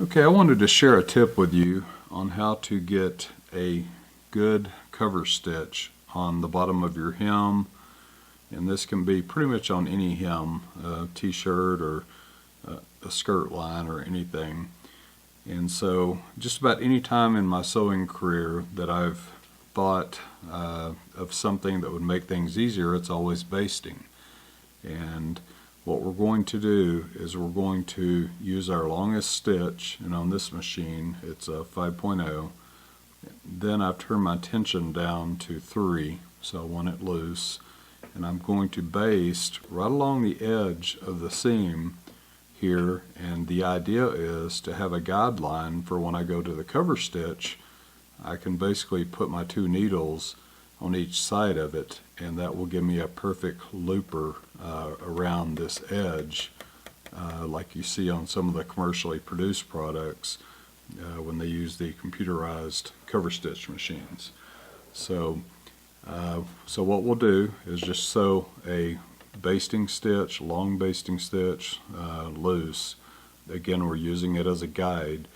Okay, I wanted to share a tip with you on how to get a good cover stitch on the bottom of your hem, and this can be pretty much on any hem, a t-shirt or a skirt line or anything. And so just about any time in my sewing career that I've thought of something that would make things easier, it's always basting. And what we're going to do is we're going to use our longest stitch, and on this machine it's a 5.0. Then I've turned my tension down to 3, so I want it loose, and I'm going to baste right along the edge of the seam here, and the idea is to have a guideline for when I go to the cover stitch. I can basically put my 2 needles on each side of it, and that will give me a perfect looper around this edge, like you see on some of the commercially produced products when they use the computerized cover stitch machines. So what we'll do is just sew a basting stitch, long basting stitch, loose. Again, we're using it as a guide,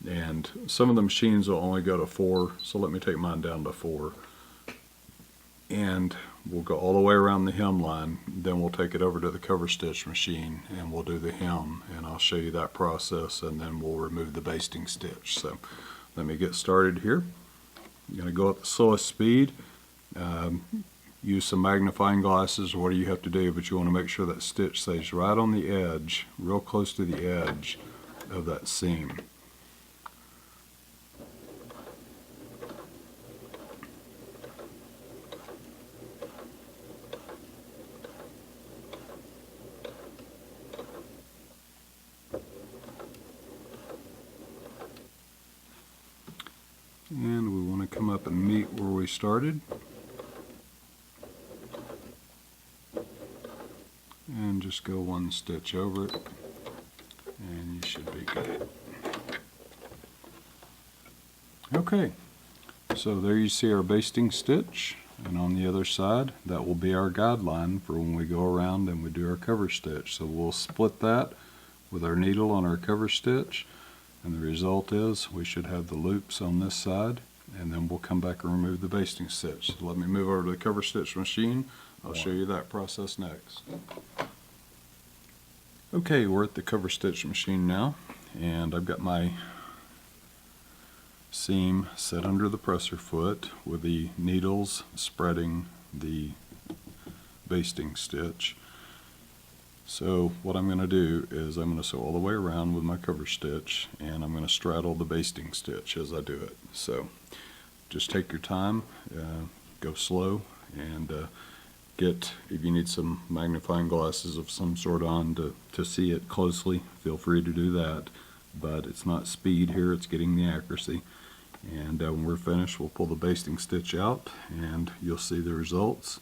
and some of the machines will only go to 4, so let me take mine down to 4. And we'll go all the way around the hemline, then we'll take it over to the cover stitch machine and we'll do the hem, and I'll show you that process, and then we'll remove the basting stitch. So let me get started here. I'm going to go at the slowest speed. Use some magnifying glasses or whatever you have to do, but you want to make sure that stitch stays right on the edge, real close to the edge of that seam. And we want to come up and meet where we started. And just go 1 stitch over it, and you should be good. Okay, so there you see our basting stitch, and on the other side that will be our guideline for when we go around and we do our cover stitch. So we'll split that with our needle on our cover stitch, and the result is we should have the loops on this side, and then we'll come back and remove the basting stitch. So let me move over to the cover stitch machine. I'll show you that process next. Okay, we're at the cover stitch machine now, and I've got my seam set under the presser foot with the needles spreading the basting stitch. So what I'm going to do is I'm going to sew all the way around with my cover stitch, and I'm going to straddle the basting stitch as I do it. So just take your time, go slow, and if you need some magnifying glasses of some sort on to see it closely, feel free to do that. But it's not speed here, it's getting the accuracy. And when we're finished, we'll pull the basting stitch out, and you'll see the results.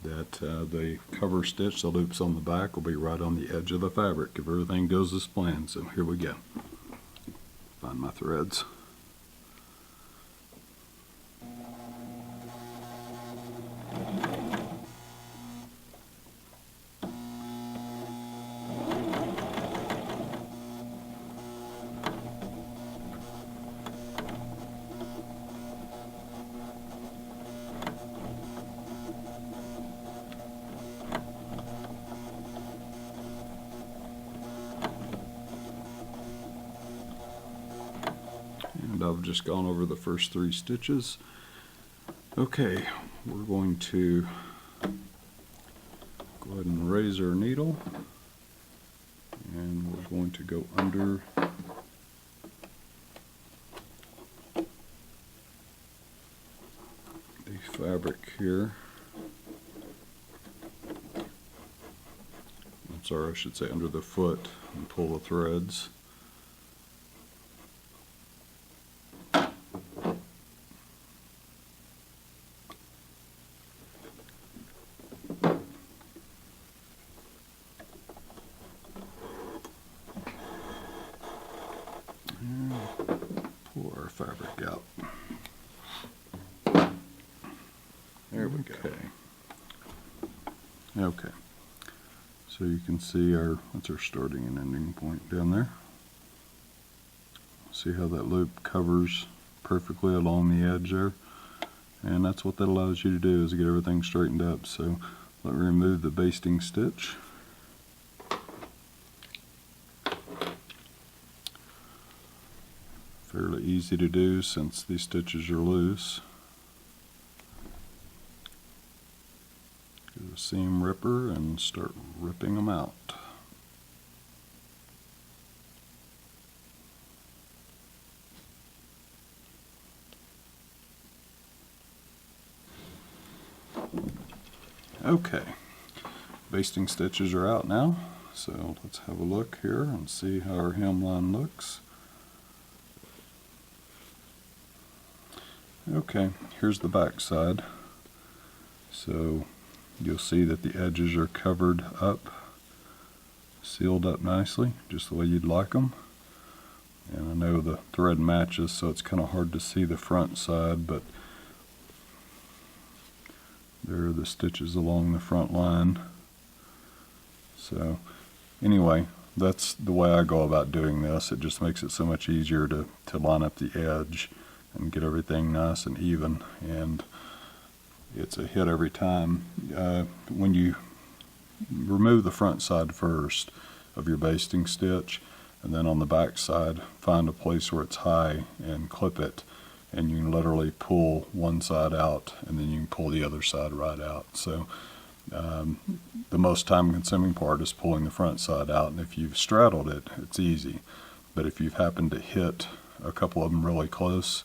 That the cover stitch, the loops on the back, will be right on the edge of the fabric if everything goes as planned. So here we go. Find my threads. And I've just gone over the first 3 stitches. Okay, we're going to go ahead and raise our needle, and we're going to go under the fabric here. I'm sorry, I should say under the foot, and pull the threads. Pull our fabric out. There we go. Okay. So you can see that's our starting and ending point down there. See how that loop covers perfectly along the edge there? And that's what that allows you to do, is get everything straightened up. So let me remove the basting stitch. Fairly easy to do since these stitches are loose. Get a seam ripper and start ripping them out. Okay, basting stitches are out now, so let's have a look here and see how our hemline looks. Okay, here's the back side. So you'll see that the edges are covered up, sealed up nicely, just the way you'd like them. And I know the thread matches, so it's kind of hard to see the front side, but there are the stitches along the front line. So anyway, that's the way I go about doing this. It just makes it so much easier to line up the edge and get everything nice and even, and it's a hit every time. When you remove the front side first of your basting stitch, and then on the back side find a place where it's high and clip it, and you can literally pull one side out and then you can pull the other side right out. So the most time consuming part is pulling the front side out, and if you've straddled it, it's easy. But if you've happened to hit a couple of them really close,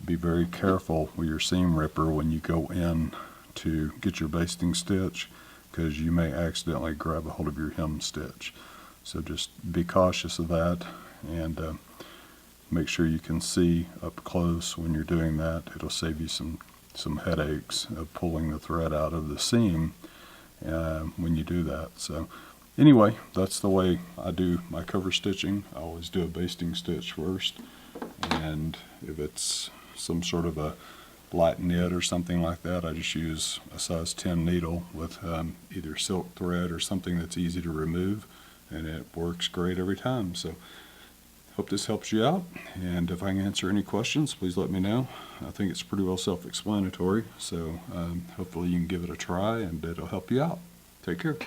be very careful with your seam ripper when you go in to get your basting stitch, because you may accidentally grab a hold of your hem stitch. So just be cautious of that, and make sure you can see up close when you're doing that. It'll save you some headaches of pulling the thread out of the seam when you do that. So anyway, that's the way I do my cover stitching. I always do a basting stitch first, and if it's some sort of a light knit or something like that, I just use a size 10 needle with either silk thread or something that's easy to remove, and it works great every time. So hope this helps you out, and if I can answer any questions, please let me know. I think it's pretty well self-explanatory, so hopefully you can give it a try and it'll help you out. Take care.